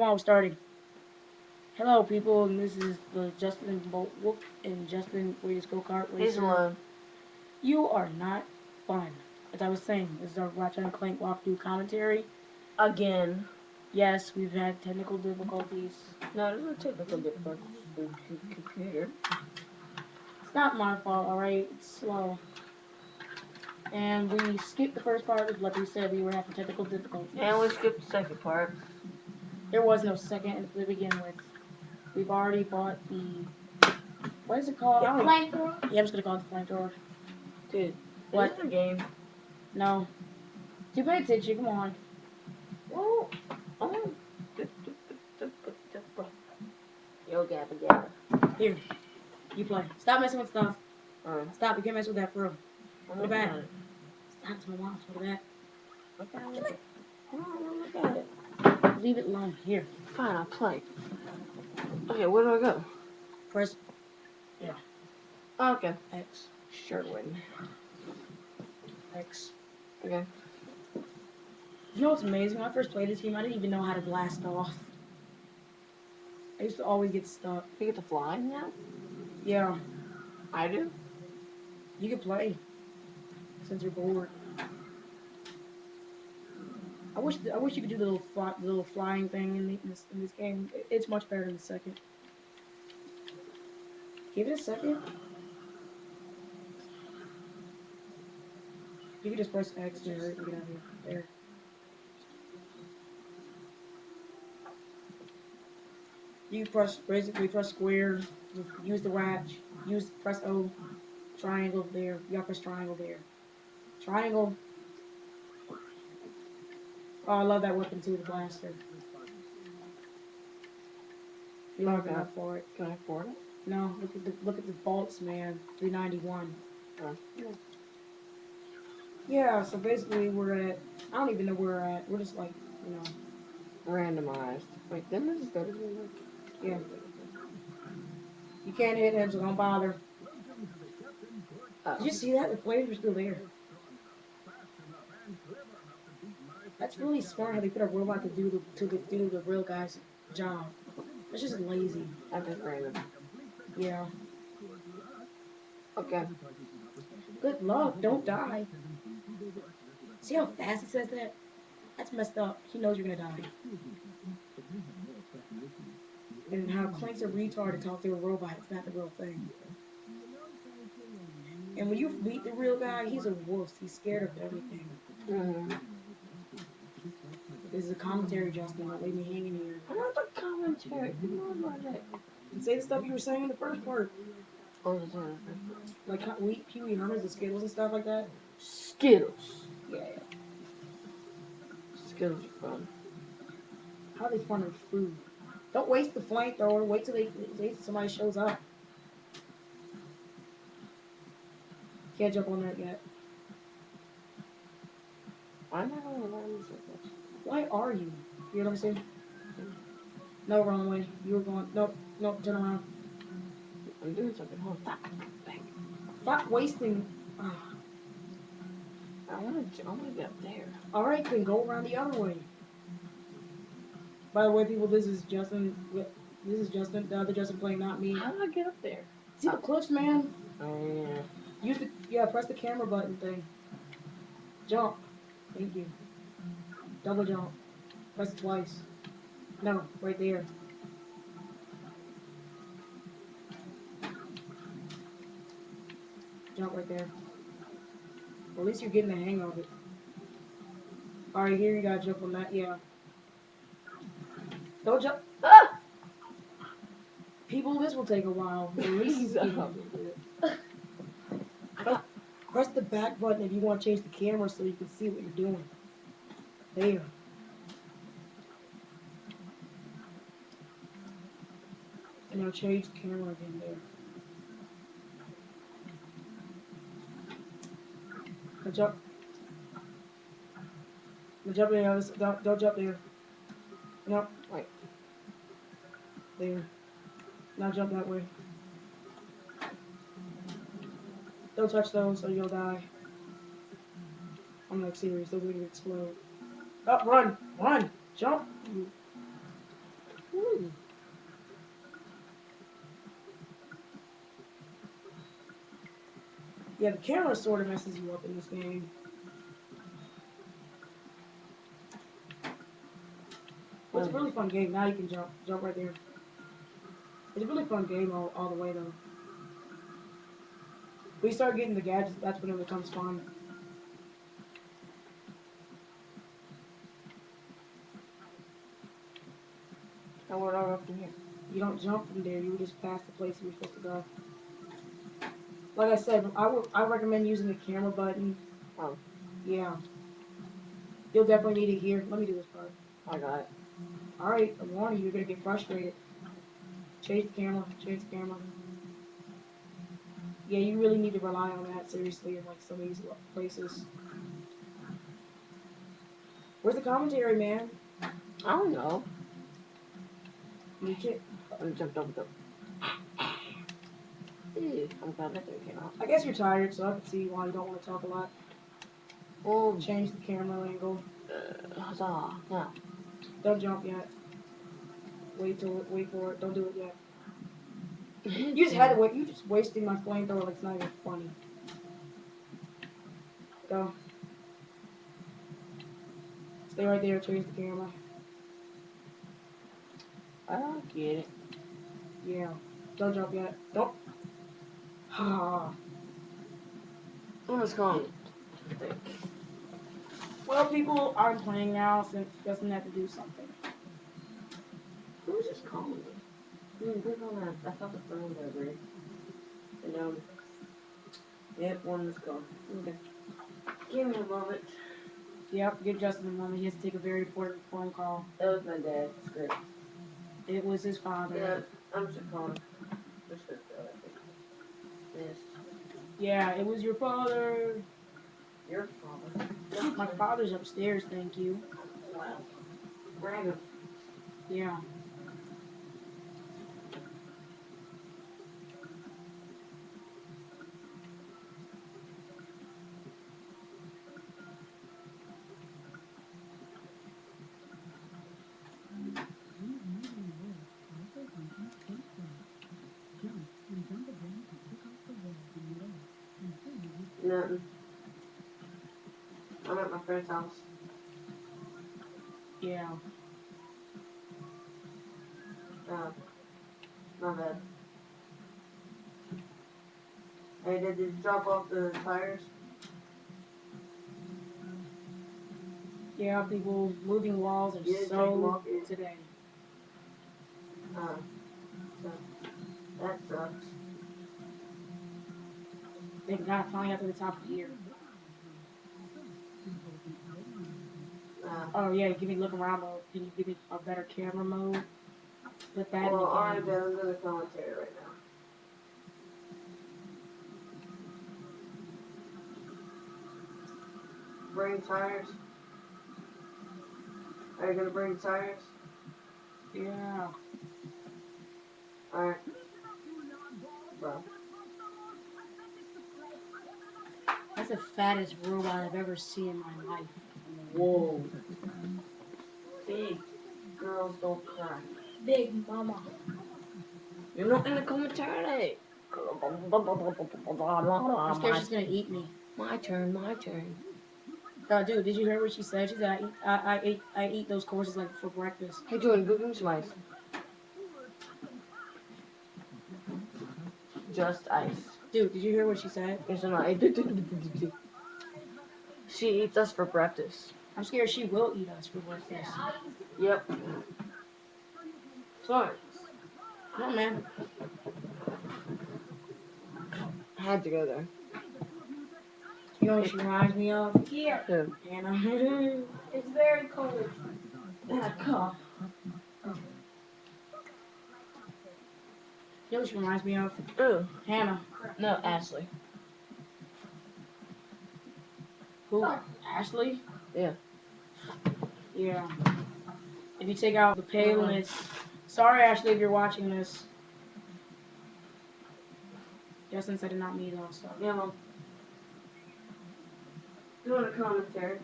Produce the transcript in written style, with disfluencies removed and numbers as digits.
Come on, we're starting. Hello, people, and this is the Justin Bolt Whoop and Justin Williams Go Kart He's Racer. alone. You are not fun. As I was saying, this is our Ratchet And Clank Walktrough commentary. Again. Yes, we've had technical difficulties. No, there's no technical difficulties with the computer. It's not my fault, alright? It's slow. And we skipped the first part, like we said, we were having technical difficulties. And we skipped the second part. There was no second to begin with. We've already bought the... What is it called? Flamethrower? Yeah, I'm just gonna call it the flamethrower. Dude, What? is it a game? No. You pay attention, come on. Well, Yo, Gabba Gabba. Here. You play. Stop messing with stuff. Alright. Stop, you can't mess with that for real. Put it back. It. Stop, it's my mom. Put it back. Okay, look at it. Leave it alone. Here. Fine, I'll play. Okay, where do I go? Press. Yeah. Okay. X. Sure wouldn't. X. Okay. You know what's amazing? When I first played this game, I didn't even know how to blast off. I used to always get stuck. You get to fly now? Yeah. I do? You can play. Since you're bored. I wish you could do the little flying thing in this game. It's much better in the second. Give it a second. You can just press X to get out of here. There. You basically press square, use the ratch, press O, triangle there. You gotta press triangle there. Triangle. Oh, I love that weapon too, the blaster. You're not enough for it. Can I afford it? No, look at the bolts, man. 391. Oh. Yeah, so basically we're at, I don't even know where we're at. We're just like, you know. Randomized. Wait, didn't I just go to the Yeah. You can't hit him, so don't bother. Did you see that? The flames are still there. That's really smart how they put a robot to do the real guy's job. It's just lazy. I'm just random. Yeah. Okay. Good luck. Don't die. See how fast he says that? That's messed up. He knows you're gonna die. And how Clank's a retard to talk to a robot. It's not the real thing. And when you meet the real guy, he's a wolf. He's scared of everything. Mm-hmm. This is a commentary, Justin. Don't leave me hanging here. I'm not a commentary. You know about that. And say the stuff you were saying in the first part. Oh, like Pee-wee Herman's and Skittles and stuff like that. Skittles. Yeah. Skittles are fun. How are they fun with food? Don't waste the flamethrower. Wait till somebody shows up. Can't jump on that yet. I'm not gonna learn this. Why are you? You know what I'm saying? No, wrong way. You were going. Nope. Turn around. I'm doing something. Hold on. Stop wasting. I wanna get up there. All right, then go around the other way. By the way, people, this is Justin. This is Justin. The other Justin playing, not me. How do I get up there? See the cliffs, man. Oh yeah. Press the camera button thing. Jump. Thank you. Double jump. Press it twice. No, right there. Jump right there. Well, at least you're getting the hang of it. Alright, here you gotta jump on that, yeah. Don't jump. Ah! People, this will take a while. At least press the back button if you want to change the camera so you can see what you're doing. There. And now change the camera again there. Now jump. Now jump there. Don't jump there. No. Wait. There. Now jump that way. Don't touch those or you'll die. I'm like serious, they're going to explode. Oh, run! Run! Jump! Yeah, the camera sort of messes you up in this game. But it's a really fun game. Now you can jump right there. It's a really fun game all the way though. When you start getting the gadgets, that's when it becomes fun. And where do I go from here? You don't jump from there. You just pass the place you're supposed to go. Like I said, I recommend using the camera button. Oh. Yeah. You'll definitely need it here. Let me do this part. I got it. Alright, I'm warning you, you're gonna get frustrated. Change the camera. Change the camera. Yeah, you really need to rely on that seriously in like some of these places. Where's the commentary, man? I don't know. You can't. Let me jump. Ew, I'm glad that thing came out. I guess you're tired, so I can see why you don't want to talk a lot. Well, Change the camera angle. huzzah. Now. Don't jump yet. Wait for it. Don't do it yet. You just had to wait. You just wasting my flamethrower like it's not even funny. Go. Stay right there. Change the camera. I don't get it. Yeah. Don't jump yet. Don't. Ha. I'm just going. Well, people aren't playing now since Justin had to do something. Who was just calling me? Click on that. I thought the phone was over. And yep, one was gone. Okay. Give me a moment. Yep, give Justin a moment. He has to take a very important phone call. That was my dad. It's great. It was his father. Yeah, I'm just calling. Just for that. Yes. Yeah, it was your father. Your father. My father's upstairs, thank you. Wow. Random. Yeah. Nothing. I'm at my friend's house. Yeah. My bad. Hey, did you drop off the tires? Yeah, people moving walls are You didn't take them so off yet? today. So that sucks. They got finally got to the top of the year. Oh yeah, give me look around mode. Can you give me a better camera mode? Put that in the Alright, game. Ben, I'm gonna commentary right now. Bring tires. Are you gonna bring tires? Yeah. Alright. Bro. That's the fattest robot I've ever seen in my life. Whoa. Big girls don't cry. Big mama. You're not in the commentary. I'm scared she's gonna eat me. My turn. Dude, did you hear what she said? She said I eat those courses like for breakfast. Hey, Jordan, go give me some ice. Just ice. Dude, did you hear what she said? Here's some ice. She eats us for breakfast. I'm scared she will eat us for breakfast. Yep. Sorry. Come on, man. Had to go there. You know what she reminds me of? Here, Who? Anna. it's very cold. And a cough. You know what she reminds me of? Ooh. Hannah. No, Ashley. Who? Ashley? Yeah. Yeah. If you take out the paleness. Sorry, Ashley, if you're watching this. Justin said it, not me, though, so. Yeah, Mom. Doing a commentary.